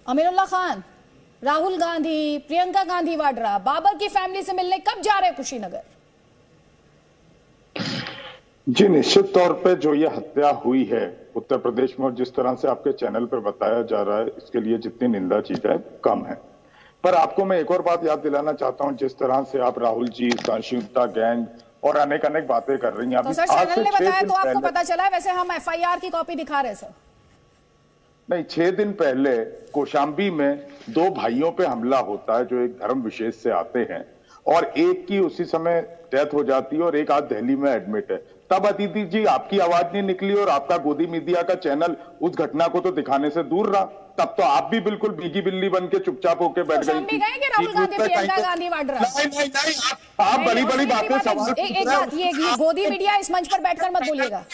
अमीरुल्लाह खान, राहुल गांधी, प्रियंका गांधी वाड्रा बाबर की फैमिली से मिलने कब जा रहे हैं कुशीनगर? जी निश्चित तौर पे जो ये हत्या हुई है उत्तर प्रदेश में और जिस तरह से आपके चैनल पर बताया जा रहा है, इसके लिए जितनी निंदा की जाए कम है। पर आपको मैं एक और बात याद दिलाना चाहता हूं, जिस तरह से आप राहुल जी, सहिष्णुता गैंग और अनेक अनेक बातें कर रही हैं। तो सर चैनल ने बताया तो आपको पता चला है? वैसे हम एफआईआर की कॉपी दिखा रहे हैं सर। नहीं, 6 दिन पहले कौशाम्बी में 2 भाइयों पे हमला होता है जो एक धर्म विशेष से आते हैं, और एक की उसी समय डेथ हो जाती है और एक आज दिल्ली में एडमिट है। तब अदिति जी आपकी आवाज नहीं निकली और आपका गोदी मीडिया का चैनल उस घटना को तो दिखाने से दूर रहा। तब तो आप भी बिल्कुल बीगी बिल्ली बन के चुपचाप होकर बैठ गई थी। राहुल गांधी, प्रियंका गांधी वाड्रा, नहीं, आप बड़ी बड़ी बातें सवाल। एक बात, ये गोदी मीडिया इस मंच पर बैठकर मत बोलिएगा,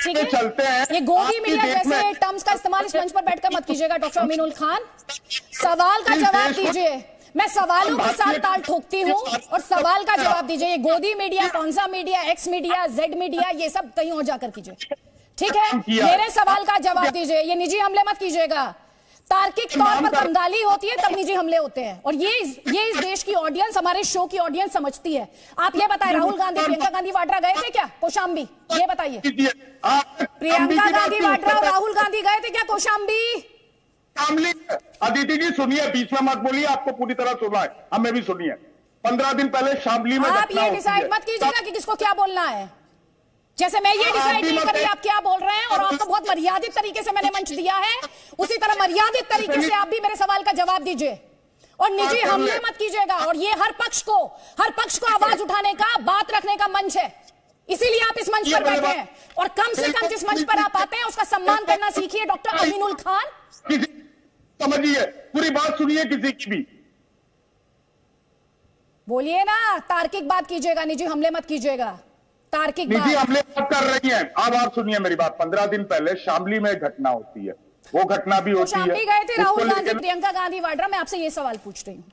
ठीक है? चलते हैं ये गोदी मीडिया जैसे टर्म्स का इस्तेमाल इस मंच पर बैठकर मत कीजिएगा। डॉक्टर अमीनुल खान, सवाल का जवाब दीजिए। मैं सवालों के साथ ताल ठोकती हूँ और सवाल का जवाब दीजिए। ये गोदी मीडिया, कौन सा media, x media, Z media, ये सब कहीं और जाकर कीजिए, ठीक है? मेरे सवाल का जवाब दीजिए। ये निजी हमले मत कीजिएगा। तार्किक तौर पर कंगाली होती है तब निजी हमले होते हैं, और ये इस देश की ऑडियंस, हमारे शो की ऑडियंस समझती है। आप ये बताएं, राहुल गांधी, प्रियंका गांधी वाड्रा गए थे क्या कौशाम्बी? ये बताइए। प्रियंका गांधी वाड्रा और राहुल गांधी गए थे क्या कौशाम्बी? अदिति जी सुनिए, बीच में मत बोलिए, आपको पूरी तरह सुना है, हमें भी सुनिए। 15 दिन पहले शामली में आप ये डिसाइड मत कीजिएगा कि किसको क्या बोलना है। जैसे मैं ये डिसाइड नहीं करी आप क्या बोल रहे हैं, और आपको बहुत मर्यादित तरीके से मैंने मंच दिया है, उसी तरह मर्यादित तरीके से आप भी मेरे सवाल का जवाब दीजिए और निजी हमले मत कीजिएगा। और ये हर पक्ष को आवाज उठाने का, बात रखने का मंच है, इसीलिए आप इस मंच पर बैठे हैं। और कम से कम जिस मंच पर आप आते हैं उसका सम्मान करना सीखिए। डॉक्टर अमीनुल खान, समझिए, पूरी बात सुनिए, किसी की भी बोलिए ना, तार्किक बात कीजिएगा, निजी हमले मत कीजिएगा। तार्किक निजी हमले बात कर रही हैं आप सुनिए मेरी बात। 15 दिन पहले शामली में एक घटना होती है, वो घटना भी होती है। शामली गए थे राहुल गांधी, प्रियंका गांधी वाड्रा? मैं आपसे ये सवाल पूछ रही हूँ,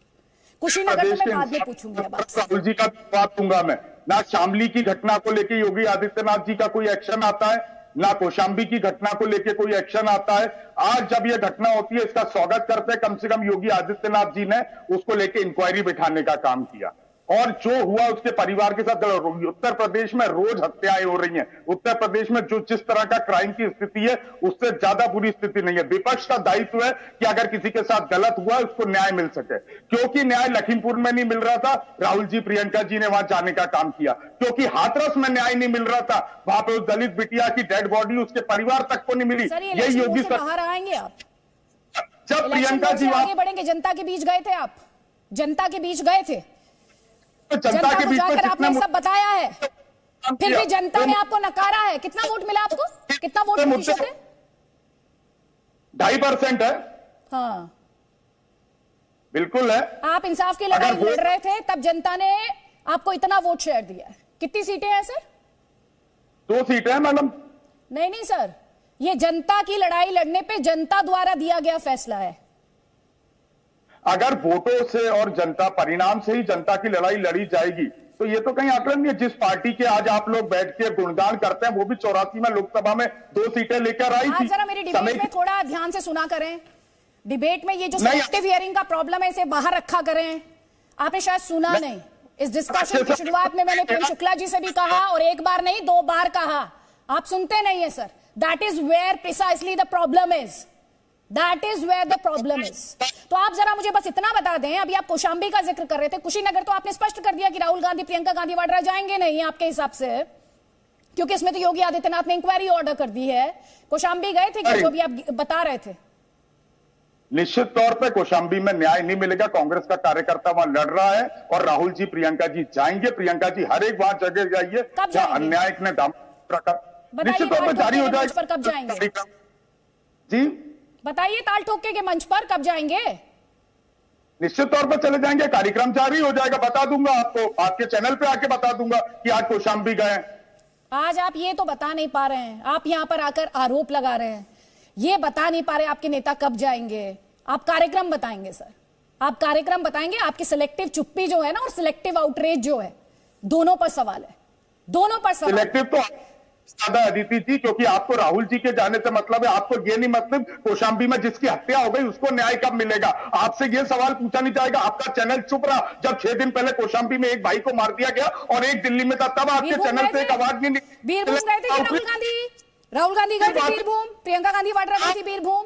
कुशीनगर में मैं बाद में पूछूंगी। राहुल जी का बात दूंगा मैं ना। शामली की घटना को लेकर योगी आदित्यनाथ जी का कोई एक्शन आता है, ना कौशाम्बी की घटना को लेकर कोई एक्शन आता है। आज जब यह घटना होती है, इसका स्वागत करते हैं। कम से कम योगी आदित्यनाथ जी ने उसको लेकर इंक्वायरी बिठाने का काम किया, और जो हुआ उसके परिवार के साथ। उत्तर प्रदेश में रोज हत्याएं हो रही हैं। उत्तर प्रदेश में जो जिस तरह का क्राइम की स्थिति है, उससे ज्यादा बुरी स्थिति नहीं है। विपक्ष का दायित्व है कि अगर किसी के साथ गलत हुआ उसको न्याय मिल सके। क्योंकि न्याय लखीमपुर में नहीं मिल रहा था, राहुल जी, प्रियंका जी ने वहां जाने का काम किया। क्योंकि हाथरस में न्याय नहीं मिल रहा था, वहां पे उस दलित बिटिया की डेड बॉडी उसके परिवार तक को नहीं मिली। यही योगी बाहर आएंगे आप? जब प्रियंका जी आगे बढ़ेंगे, जनता के बीच गए थे आप, जनता के बीच गए थे, जनता के बीच में आपने सब बताया है, फिर भी जनता ने आपको नकारा है। कितना वोट मिला आपको? कितना वोट प्रतिशत है? 2.5% है। हाँ बिल्कुल है। आप इंसाफ की लड़ाई लड़ रहे थे, तब जनता ने आपको इतना वोट शेयर दिया है। कितनी सीटें हैं सर? 2 सीटें हैं मैडम। नहीं सर, ये जनता की लड़ाई लड़ने पे जनता द्वारा दिया गया फैसला है। अगर वोटों से और जनता परिणाम से ही जनता की लड़ाई लड़ी जाएगी तो ये तो कहीं आकलन नहीं है। जिस पार्टी के आज आप लोग बैठ के गुणगान करते हैं, वो भी 84 में लोकसभा में 2 सीटें लेकर आई थी। जरा मेरी डिबेट में थोड़ा ध्यान से सुना करें। डिबेट में ये जो सिलेक्टिव हियरिंग का प्रॉब्लम है, इसे बाहर रखा करें। आपने शायद सुना नहीं। इस डिस्कशन की शुरुआत में मैंने प्रियम शुक्ला जी से भी कहा, और एक बार नहीं 2 बार कहा, आप सुनते नहीं है sir. That is where precisely the problem is. That is where the problem is. तो आप जरा मुझे बस इतना बता दें, अभी आप कौशाम्बी का जिक्र कर रहे थे, कुशीनगर तो आपने स्पष्ट कर दिया कि राहुल गांधी, प्रियंका गांधी वाड्रा जाएंगे नहीं आपके हिसाब से, क्योंकि इसमें तो योगी आदित्यनाथ ने इंक्वायरी ऑर्डर कर दी है। कौशाम्बी गए थे क्या, जो भी आप बता रहे थे? निश्चित तौर पे कौशाम्बी में न्याय नहीं मिलेगा। कांग्रेस का कार्यकर्ता वहां लड़ रहा है, और राहुल जी, प्रियंका जी जाएंगे। प्रियंका जी हर एक वहां जगह जाइए जहां अन्याय ने दाम रखा। निश्चित तौर पर जारी हो जाएगा। कब जाएंगे जी बताइए? ताल ठोके के मंच पर कब जाएंगे? निश्चित तौर पर चले जाएंगे, कार्यक्रम जारी हो जाएगा। बता दूंगा आपको, आपके चैनल पे आके बता दूंगा कि आज कौशाम्बी गए। आज आप ये तो बता नहीं पा रहे हैं, आप यहां पर आकर आरोप लगा रहे हैं। ये बता नहीं पा रहे आपके नेता कब जाएंगे। आप कार्यक्रम बताएंगे सर, आप कार्यक्रम बताएंगे। आपकी सिलेक्टिव चुप्पी जो है ना, और सिलेक्टिव आउटरीच जो है, दोनों पर सवाल है, दोनों पर सवाल। ज्यादा अदिति जी, क्योंकि आपको राहुल जी के जाने से मतलब है, आपको ये नहीं मतलब कौशाम्बी में जिसकी हत्या हो गई उसको न्याय कब मिलेगा। आपसे ये सवाल पूछा नहीं जाएगा। आपका चैनल चुप रहा जब 6 दिन पहले कौशाम्बी में एक भाई को मार दिया गया और एक दिल्ली में था, तब आपके चैनल से एक आवाज नहीं निकली। बीरभूम गए थे राहुल गांधी गए थे बीरभूम, प्रियंका गांधी वाड्रा गई थी बीरभूम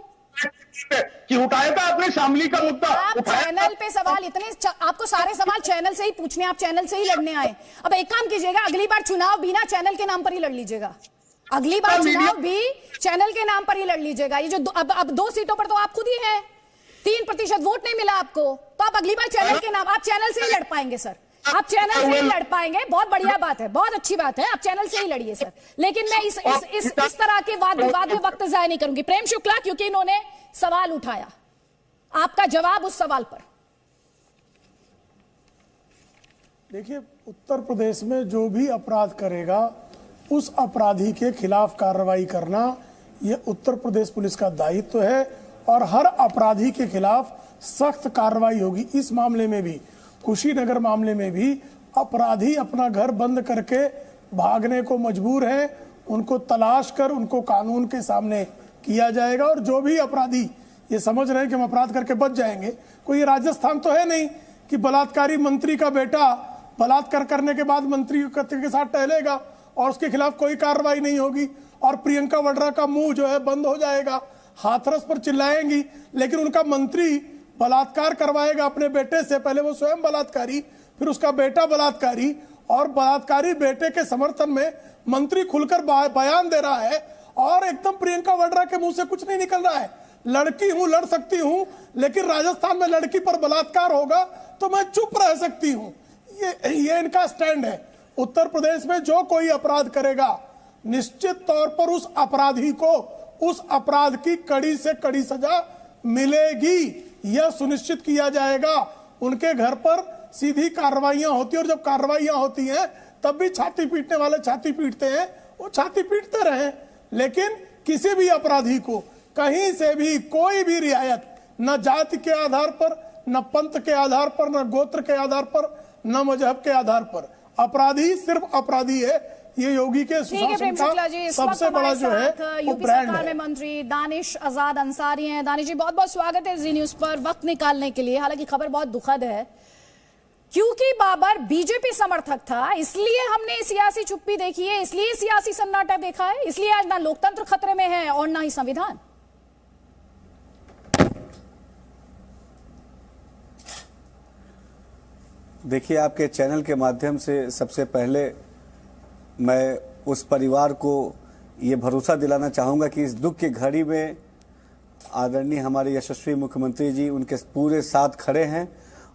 कि उठाया था आपने शामली का मुद्दा। आप चैनल पे सवाल इतने, आपको सारे सवाल चैनल से ही पूछने, आप चैनल से ही लड़ने आए। अब एक काम कीजिएगा, अगली बार चुनाव भी ना चैनल के नाम पर ही लड़ लीजिएगा। अगली बार चुनाव भी चैनल के नाम पर ही लड़ लीजिएगा। ये जो अब 2 सीटों पर तो आप खुद ही हैं, 3% वोट नहीं मिला आपको, तो आप अगली बार चैनल के नाम, आप चैनल से ही लड़ पाएंगे सर, आप चैनल से ही लड़ पाएंगे। बहुत बढ़िया बात है, बहुत अच्छी बात है, आप चैनल से ही लड़िए सर। लेकिन मैं इस तरह के वाद विवाद में वक्त जाया नहीं करूंगी। प्रेम शुक्ला, क्योंकि इन्होंने सवाल उठाया, आपका जवाब उस सवाल पर। देखिए, उत्तर प्रदेश में जो भी अपराध करेगा उस अपराधी के खिलाफ कार्रवाई करना ये उत्तर प्रदेश पुलिस का दायित्व है और हर अपराधी के खिलाफ सख्त कार्रवाई होगी। इस मामले में भी, कुशीनगर मामले में भी अपराधी अपना घर बंद करके भागने को मजबूर है, उनको तलाश कर उनको कानून के सामने किया जाएगा। और जो भी अपराधी ये समझ रहे हैं कि हम अपराध करके बच जाएंगे, कोई राजस्थान तो है नहीं कि बलात्कारी मंत्री का बेटा बलात्कार करने के बाद मंत्री के साथ टहलेगा और उसके खिलाफ कोई कार्रवाई नहीं होगी और प्रियंका वाड्रा का मुंह जो है बंद हो जाएगा। हाथरस पर चिल्लाएंगी लेकिन उनका मंत्री बलात्कार करवाएगा अपने बेटे से, पहले वो स्वयं बलात्कारी, फिर उसका बेटा बलात्कारी, और बलात्कारी बेटे के समर्थन में मंत्री खुलकर बयान दे रहा है और एकदम प्रियंका वाड्रा के मुंह से कुछ नहीं निकल रहा है। लड़की हूं, लड़ सकती हूं, लेकिन राजस्थान में लड़की पर बलात्कार होगा तो मैं चुप रह सकती हूं। ये इनका स्टैंड है। उत्तर प्रदेश में जो कोई अपराध करेगा निश्चित तौर पर उस अपराधी को उस अपराध की कड़ी से कड़ी सजा मिलेगी, यह सुनिश्चित किया जाएगा। उनके घर पर सीधी कार्रवाइयां होती है और जब कार्रवाइयां होती हैं तब भी छाती पीटने वाले छाती पीटते हैं, वो छाती पीटते रहें, लेकिन किसी भी अपराधी को कहीं से भी कोई भी रियायत, न जाति के आधार पर, न पंथ के आधार पर, न गोत्र के आधार पर, न मजहब के आधार पर, अपराधी सिर्फ अपराधी है। ये योगी के सुशासन का सबसे बड़ा जो है वो ब्रांड है। में मंत्री दानिश आजाद अंसारी हैं। दानिश जी, बहुत बहुत स्वागत है जी न्यूज पर वक्त निकालने के लिए। हालांकि खबर बहुत दुखद है, क्योंकि बाबर बीजेपी समर्थक था, इसलिए हमने सियासी चुप्पी देखी है, इसलिए सियासी सन्नाटा देखा है, इसलिए आज ना लोकतंत्र खतरे में है और ना ही संविधान। देखिए, आपके चैनल के माध्यम से सबसे पहले मैं उस परिवार को ये भरोसा दिलाना चाहूँगा कि इस दुख की घड़ी में आदरणीय हमारे यशस्वी मुख्यमंत्री जी उनके पूरे साथ खड़े हैं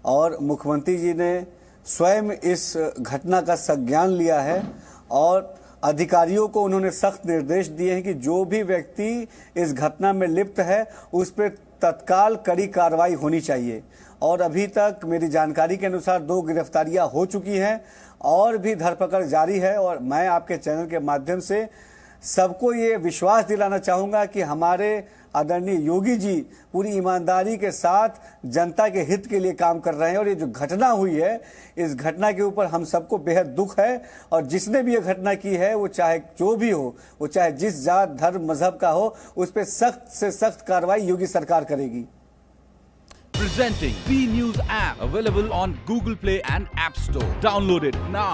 और मुख्यमंत्री जी ने स्वयं इस घटना का संज्ञान लिया है और अधिकारियों को उन्होंने सख्त निर्देश दिए हैं कि जो भी व्यक्ति इस घटना में लिप्त है उस पर तत्काल कड़ी कार्रवाई होनी चाहिए। और अभी तक मेरी जानकारी के अनुसार 2 गिरफ्तारियां हो चुकी हैं और भी धरपकड़ जारी है। और मैं आपके चैनल के माध्यम से सबको ये विश्वास दिलाना चाहूँगा कि हमारे आदरणीय योगी जी पूरी ईमानदारी के साथ जनता के हित के लिए काम कर रहे हैं। और ये जो घटना हुई है, इस घटना के ऊपर हम सबको बेहद दुख है और जिसने भी ये घटना की है, वो चाहे जो भी हो, वो चाहे जिस जात धर्म मजहब का हो, उस पर सख्त से सख्त कार्रवाई योगी सरकार करेगी। Presenting B News app, available on Google Play and App Store. Download it now.